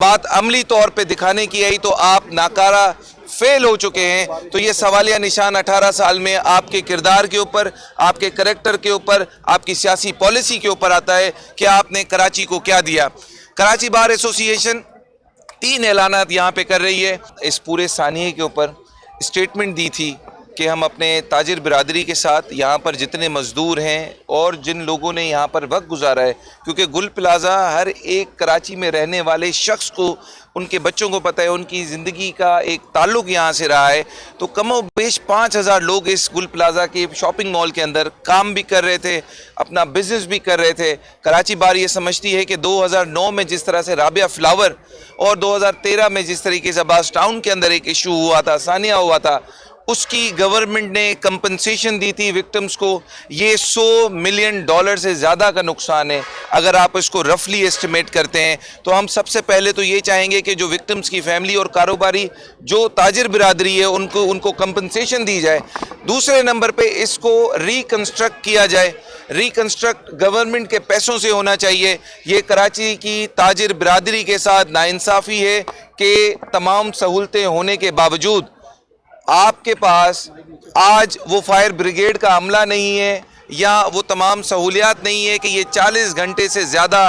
बात अमली तौर पे दिखाने की आई तो आप नाकारा फेल हो चुके हैं। तो ये सवालिया निशान 18 साल में आपके किरदार के ऊपर, आपके करैक्टर के ऊपर, आपकी सियासी पॉलिसी के ऊपर आता है कि आपने कराची को क्या दिया। कराची बार एसोसिएशन 3 ऐलानात यहाँ पे कर रही है। इस पूरे सानिये के ऊपर स्टेटमेंट दी थी कि हम अपने ताजिर बिरादरी के साथ यहाँ पर जितने मज़दूर हैं और जिन लोगों ने यहाँ पर वक्त गुजारा है, क्योंकि गुल प्लाज़ा हर एक कराची में रहने वाले शख्स को, उनके बच्चों को पता है, उनकी ज़िंदगी का एक ताल्लुक़ यहाँ से रहा है। तो कमो बेश 5000 लोग इस गुल प्लाज़ा के शॉपिंग मॉल के अंदर काम भी कर रहे थे, अपना बिजनेस भी कर रहे थे। कराची बार ये समझती है कि 2009 में जिस तरह से राबिया फ्लावर और 2013 में जिस तरीके से अब्बास टाउन के अंदर एक इशू हुआ था, सानिया हुआ था, उसकी गवर्नमेंट ने कंपनसेशन दी थी विक्टिम्स को। ये $100 मिलियन से ज़्यादा का नुकसान है अगर आप इसको रफली एस्टिमेट करते हैं। तो हम सबसे पहले तो ये चाहेंगे कि जो विक्टिम्स की फैमिली और कारोबारी जो ताजिर बिरादरी है उनको कंपनसेशन दी जाए। दूसरे नंबर पे इसको रिकंस्ट्रक्ट किया जाए। रिकंस्ट्रक्ट गवर्नमेंट के पैसों से होना चाहिए। ये कराची की ताजिर बिरादरी के साथ नाइंसाफ़ी है कि तमाम सहूलतें होने के बावजूद आपके पास आज वो फायर ब्रिगेड का अमला नहीं है या वो तमाम सहूलियात नहीं है कि ये 40 घंटे से ज़्यादा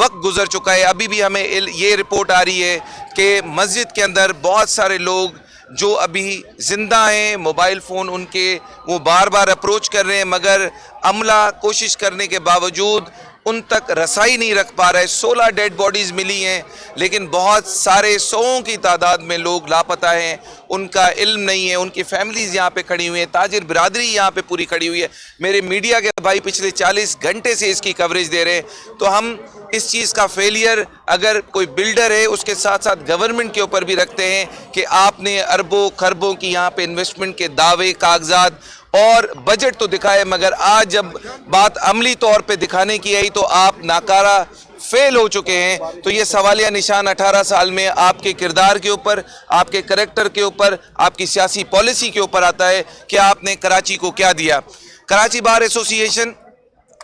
वक्त गुजर चुका है। अभी भी हमें ये रिपोर्ट आ रही है कि मस्जिद के अंदर बहुत सारे लोग जो अभी ज़िंदा हैं, मोबाइल फ़ोन उनके वो बार बार अप्रोच कर रहे हैं, मगर अमला कोशिश करने के बावजूद उन तक रसाई नहीं रख पा रहे। 16 डेड बॉडीज़ मिली हैं, लेकिन बहुत सारे सौों की तादाद में लोग लापता हैं, उनका इल्म नहीं है। उनकी फैमिलीज़ यहाँ पे खड़ी हुई हैं, ताजिर बिरादरी यहाँ पे पूरी खड़ी हुई है। मेरे मीडिया के भाई पिछले 40 घंटे से इसकी कवरेज दे रहे हैं। तो हम इस चीज़ का फेलियर अगर कोई बिल्डर है उसके साथ साथ गवर्नमेंट के ऊपर भी रखते हैं कि आपने अरबों खरबों की यहाँ पे इन्वेस्टमेंट के दावे, कागजात और बजट तो दिखाए, मगर आज जब बात अमली तौर पे दिखाने की आई तो आप नाकारा फेल हो चुके हैं। तो ये सवालिया निशान 18 साल में आपके किरदार के ऊपर, आपके करैक्टर के ऊपर, आपकी सियासी पॉलिसी के ऊपर आता है कि आपने कराची को क्या दिया। कराची बार एसोसिएशन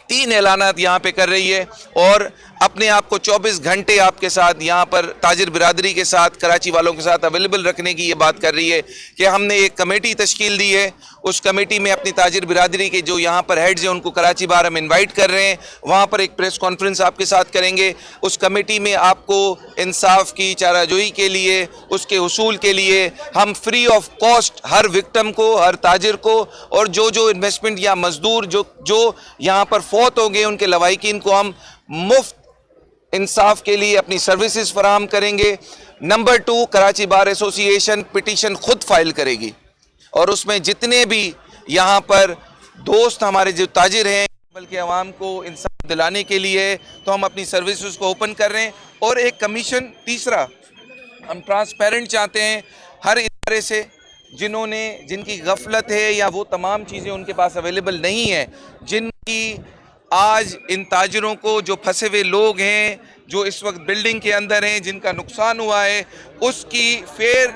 3 ऐलानात यहाँ पे कर रही है और अपने आप को 24 घंटे आपके साथ यहाँ पर ताजिर बिरादरी के साथ, कराची वालों के साथ अवेलेबल रखने की ये बात कर रही है कि हमने एक कमेटी तश्कील दी है। उस कमेटी में अपनी ताजिर बिरादरी के जो यहाँ पर हेड्स हैं उनको कराची बार हम इनवाइट कर रहे हैं। वहाँ पर एक प्रेस कॉन्फ्रेंस आपके साथ करेंगे। उस कमेटी में आपको इंसाफ की चाराजोई के लिए, उसके हुसूल के लिए हम free of cost her victim को, हर ताजिर को और जो इन्वेस्टमेंट या मजदूर जो यहाँ पर फौत हो गए उनके लवाहिकीन को हम मुफ्त इंसाफ के लिए अपनी सर्विसेज फराहम करेंगे। Number 2, Karachi bar association petition खुद फाइल करेगी और उसमें जितने भी यहाँ पर दोस्त हमारे जो ताजिर हैं, बल्कि आवाम को इंसाफ दिलाने के लिए तो हम अपनी सर्विसेज को ओपन कर रहे हैं। और एक कमीशन, तीसरा, हम ट्रांसपेरेंट चाहते हैं हर इदारे से जिनकी गफलत है या वो तमाम चीज़ें उनके पास अवेलेबल नहीं है, जिनकी आज इन ताजिरों को, जो फंसे हुए लोग हैं, जो इस वक्त बिल्डिंग के अंदर हैं, जिनका नुकसान हुआ है, उसकी फिर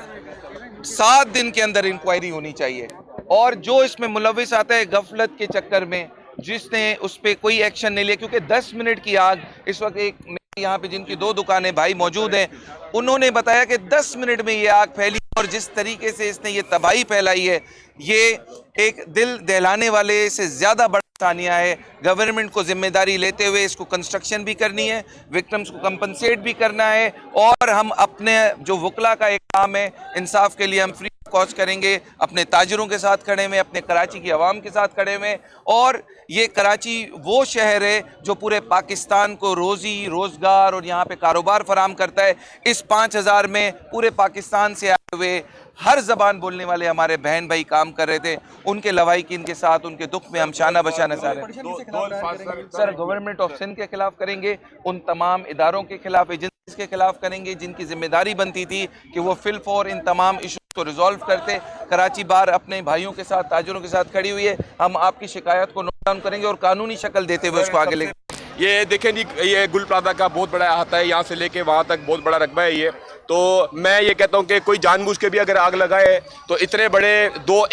7 दिन के अंदर इंक्वायरी होनी चाहिए। और जो इसमें मुलविस आता है गफलत के चक्कर में, जिसने उस पर कोई एक्शन नहीं लिया, क्योंकि 10 मिनट की आग इस वक्त एक यहाँ पे जिनकी 2 दुकानें भाई मौजूद हैं, उन्होंने बताया कि 10 मिनट में ये आग फैली और जिस तरीके से इसने ये तबाही फैलाई है, ये एक दिल दहलाने वाले से ज़्यादा बड़ा सानिया है। गवर्नमेंट को जिम्मेदारी लेते हुए इसको कंस्ट्रक्शन भी करनी है, विक्टिम्स को कंपनसेट भी करना है और हम अपने जो वकला का एक काम है इंसाफ के लिए हम फ्री कॉस्ट करेंगे, अपने ताजिरों के साथ खड़े हुए, अपने कराची की आवाम के साथ खड़े हुए। और ये कराची वो शहर है जो पूरे पाकिस्तान को रोज़ी रोज़गार और यहाँ पे कारोबार फराहम करता है। इस 5000 में पूरे पाकिस्तान से आए हुए हर ज़बान बोलने वाले हमारे बहन भाई काम कर रहे थे। उनके लवाहिकीन के साथ, उनके दुख में हम शाना बशाना सर गवर्नमेंट ऑफ सिंध के खिलाफ करेंगे, उन तमाम इदारों के खिलाफ, एजेंसीज के खिलाफ करेंगे जिनकी जिम्मेदारी बनती थी कि वो फिल फॉर इन तमाम इशू को रिजॉल्व करते। कराची बार अपने भाइयों के साथ, ताजिरों के साथ खड़ी हुई है। हम आपकी शिकायत को नोट डाउन करेंगे और कानूनी शक्ल देते हुए उसको आगे लेंगे। ये देखें जी, ये गुल प्लाजा का बहुत बड़ा अहाता है, यहाँ से लेके वहाँ तक बहुत बड़ा रकबा है ये। तो मैं ये कहता हूँ कि कोई जानबूझ के भी अगर आग लगाए तो इतने बड़े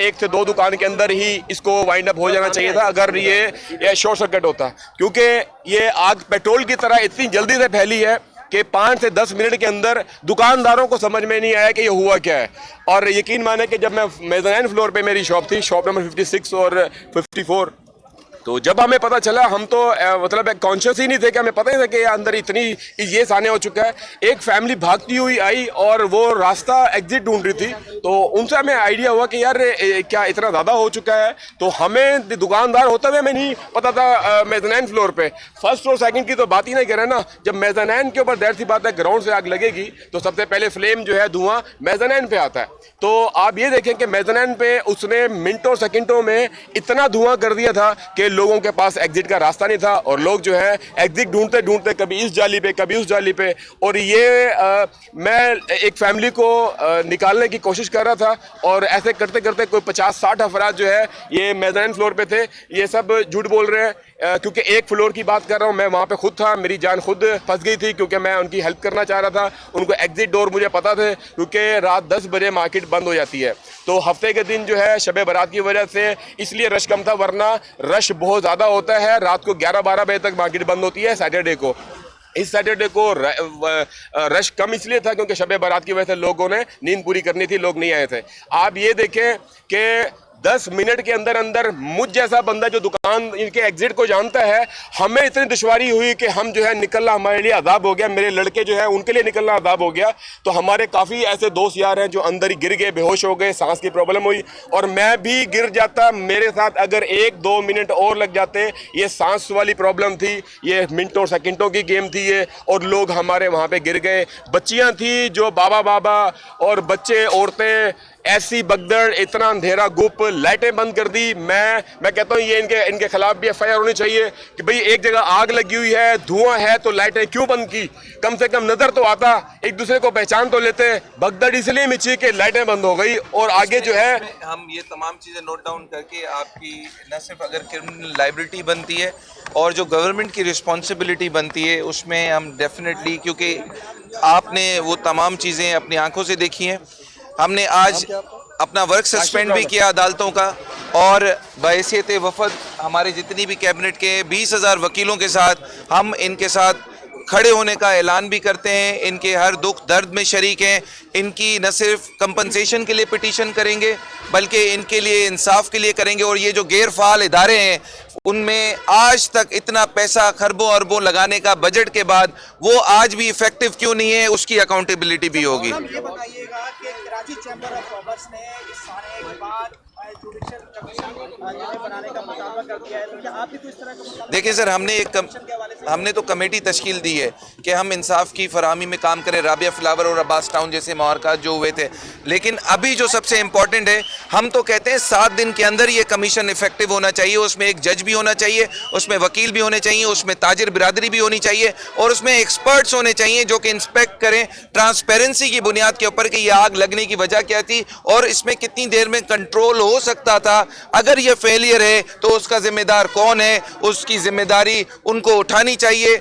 1 से 2 दुकान के अंदर ही इसको वाइंड अप हो जाना चाहिए था अगर ये शॉर्ट सर्किट होता, क्योंकि ये आग पेट्रोल की तरह इतनी जल्दी से फैली है कि 5 से 10 मिनट के अंदर दुकानदारों को समझ में नहीं आया कि ये हुआ क्या है। और यकीन माने कि जब मैं मेज़ानाइन फ्लोर पे मेरी शॉप थी, शॉप नंबर 56 और 54, तो जब हमें पता चला, हम तो मतलब कॉन्शियस ही नहीं थे कि हमें पता ही था कि अंदर इतनी ये साने हो चुका है। एक फैमिली भागती हुई आई और वो रास्ता एग्जिट ढूंढ रही थी, तो उनसे हमें आइडिया हुआ कि यार क्या इतना ज़्यादा हो चुका है। तो हमें दुकानदार होते हुए हमें नहीं पता था मेज़ानाइन फ्लोर पे, फर्स्ट फ्लोर सेकंड की तो बात ही नहीं कर रहे ना। जब मेज़ानाइन के ऊपर दैट सी बात है ग्राउंड से आग लगेगी तो सबसे पहले फ्लेम जो है, धुआं मेज़ानाइन पे आता है। तो आप ये देखें कि मेज़ानाइन पे उसने मिनटों सेकंडों में इतना धुआं कर दिया था कि लोगों के पास एग्जिट का रास्ता नहीं था, और लोग जो है एग्जिट ढूंढते ढूंढते कभी इस जाली पे कभी उस जाली पे। और ये मैं एक फैमिली को निकालने की कोशिश कर रहा था, और ऐसे करते करते कोई 50-60 अफराद जो है ये मेज़ानाइन फ्लोर पे थे। ये सब झूठ बोल रहे हैं, क्योंकि एक फ्लोर की बात कर रहा हूँ, मैं वहाँ पे खुद था, मेरी जान खुद फंस गई थी क्योंकि मैं उनकी हेल्प करना चाह रहा था। उनको एग्जिट डोर मुझे पता थे, क्योंकि रात 10 बजे मार्केट बंद हो जाती है। तो हफ्ते के दिन जो है शब बारात की वजह से इसलिए रश कम था, वरना रश बहुत ज़्यादा होता है। रात को 11-12 बजे तक मार्केट बंद होती है सैटरडे को। इस सैटरडे को रश कम इसलिए था क्योंकि शब बारात की वजह से लोगों ने नींद पूरी करनी थी, लोग नहीं आए थे। आप ये देखें कि 10 मिनट के अंदर अंदर मुझ जैसा बंदा जो दुकान इनके एग्जिट को जानता है, हमें इतनी दुश्वारी हुई कि हम जो है निकलना हमारे लिए अजाब हो गया। मेरे लड़के जो है उनके लिए निकलना अजाब हो गया। तो हमारे काफ़ी ऐसे दोस्त यार हैं जो अंदर ही गिर गए, बेहोश हो गए, सांस की प्रॉब्लम हुई, और मैं भी गिर जाता। मेरे साथ अगर 1-2 मिनट और लग जाते, ये सांस वाली प्रॉब्लम थी, ये मिनटों सेकंडों की गेम थी ये, और लोग हमारे वहाँ पे गिर गए। बच्चियाँ थी जो बाबा और बच्चे, औरतें, ऐसी बगदड़, इतना अंधेरा गुप, लाइटें बंद कर दी। मैं कहता हूँ ये इनके खिलाफ भी FIR होनी चाहिए कि भाई एक जगह आग लगी हुई है, धुआं है, तो लाइटें क्यों बंद की? कम से कम नजर तो आता, एक दूसरे को पहचान तो लेते। भगदड़ इसलिए मची कि लाइटें बंद हो गई। और आगे जो है हम ये तमाम चीज़ें नोट डाउन करके, आपकी न सिर्फ अगर क्रिमिनल लाइबिलिटी बनती है और जो गवर्नमेंट की रिस्पॉन्सिबिलिटी बनती है, उसमें हम डेफिनेटली, क्योंकि आपने वो तमाम चीज़ें अपनी आंखों से देखी हैं। हमने आज अपना वर्क सस्पेंड भी किया अदालतों का, और बहैसियत वफद हमारे जितनी भी कैबिनेट के 20,000 वकीलों के साथ हम इनके साथ खड़े होने का ऐलान भी करते हैं। इनके हर दुख दर्द में शरीक हैं। इनकी न सिर्फ कंपनसेशन के लिए पिटीशन करेंगे, बल्कि इनके लिए इंसाफ के लिए करेंगे। और ये जो गैर फाल इदारे हैं, उनमें आज तक इतना पैसा खरबों अरबों लगाने का बजट के बाद वो आज भी इफेक्टिव क्यों नहीं है, उसकी अकाउंटेबिलिटी भी होगी। ये बताइएगा कि कराची चैम्बर ऑफ कॉमर्स ने इस सारे के बाद जुडिशियल कमीशन बनाने का मुतालबा कर दिया है, तो क्या आप भी इस तरह का मुतालबा? देखिए सर, हमने तो कमेटी तश्कील दी है कि हम इंसाफ की फराहमी में काम करें। राबिया फ्लावर और अब्बास टाउन जैसे मुहारकात जो हुए थे, लेकिन अभी जो सबसे इम्पोर्टेंट है, हम तो कहते हैं 7 दिन के अंदर ये कमीशन इफेक्टिव होना चाहिए। उसमें एक जज भी होना चाहिए, उसमें वकील भी होने चाहिए, उसमें ताजिर बिरादरी भी होनी चाहिए, और उसमें एक्सपर्ट्स होने चाहिए जो कि इंस्पेक्ट करें ट्रांसपेरेंसी की बुनियाद के ऊपर कि ये आग लगने की वजह क्या थी और इसमें कितनी देर में कंट्रोल हो सकता था। अगर ये फेलियर है तो उसका जिम्मेदार कौन है, उसकी जिम्मेदारी उनको उठानी चाहिए।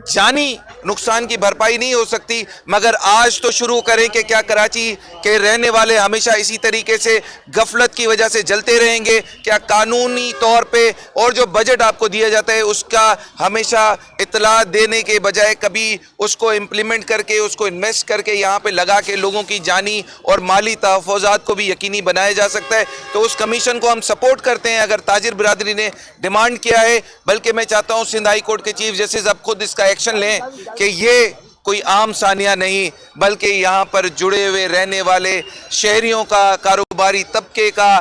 जानी नुकसान की भरपाई नहीं हो सकती, मगर आज तो शुरू करें कि क्या कराची के रहने वाले हमेशा इसी तरीके से गफलत की वजह से जलते रहेंगे? क्या कानूनी तौर पे और जो बजट आपको दिया जाता है उसका हमेशा इतला देने के बजाय कभी उसको इम्प्लीमेंट करके, उसको इन्वेस्ट करके यहाँ पे लगा के लोगों की जानी और माली तहफ़्फ़ुज़ात को भी यकीनी बनाया जा सकता है? तो उस कमीशन को हम सपोर्ट करते हैं अगर ताजिर बिरादरी ने डिमांड किया है। बल्कि मैं चाहता हूँ सिंध हाई कोर्ट के चीफ जस्टिस अब खुद इसका एक्शन लें कि ये कोई आम सानिया नहीं, बल्कि यहाँ पर जुड़े हुए रहने वाले शहरियों का, कारोबारी तबके का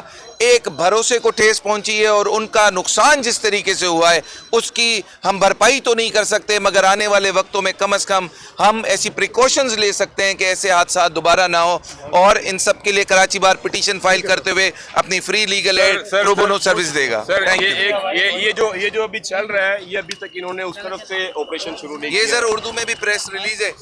एक भरोसे को ठेस पहुंची है, और उनका नुकसान जिस तरीके से हुआ है उसकी हम भरपाई तो नहीं कर सकते, मगर आने वाले वक्तों में कम से कम हम ऐसी प्रिकॉशंस ले सकते हैं कि ऐसे हादसा दोबारा ना हो। और इन सब के लिए कराची बार पिटीशन फाइल करते हुए अपनी free legal aid pro bono service देगा। सर ये जो अभी चल रहा है, ये अभी तक इन्होंने उस तरफ से ऑपरेशन शुरू नहीं किया। ये सर उर्दू में भी प्रेस रिलीज है।